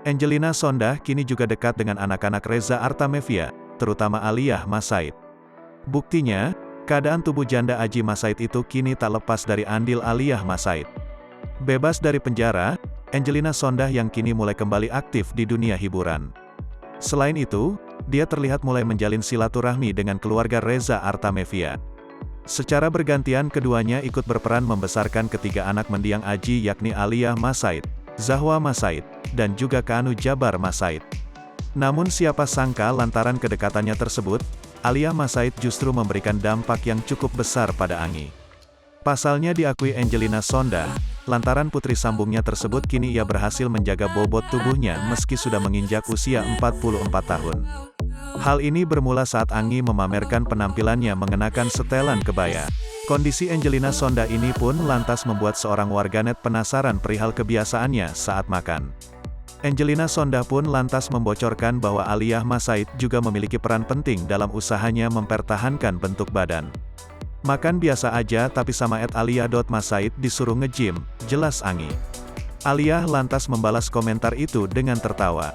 Angelina Sondah kini juga dekat dengan anak-anak Reza Artamevia, terutama Aliyah Masaid. Buktinya, keadaan tubuh janda Aji Masaid itu kini tak lepas dari andil Aliyah Masaid. Bebas dari penjara, Angelina Sondah yang kini mulai kembali aktif di dunia hiburan. Selain itu, dia terlihat mulai menjalin silaturahmi dengan keluarga Reza Artamevia. Secara bergantian keduanya ikut berperan membesarkan ketiga anak mendiang Aji yakni Aliyah Masaid, Zahwa Masaid, dan juga Kanu Jabar Masaid. Namun siapa sangka lantaran kedekatannya tersebut, Aliyah Masaid justru memberikan dampak yang cukup besar pada Angi. Pasalnya diakui Angelina Sondah, lantaran putri sambungnya tersebut kini ia berhasil menjaga bobot tubuhnya meski sudah menginjak usia 44 tahun. Hal ini bermula saat Angi memamerkan penampilannya mengenakan setelan kebaya. Kondisi Angelina Sondah ini pun lantas membuat seorang warganet penasaran perihal kebiasaannya saat makan. Angelina Sondah pun lantas membocorkan bahwa Aliyah Masaid juga memiliki peran penting dalam usahanya mempertahankan bentuk badan. Makan biasa aja tapi sama @aliyah.masaid disuruh nge-gym, jelas Angi. Aliyah lantas membalas komentar itu dengan tertawa.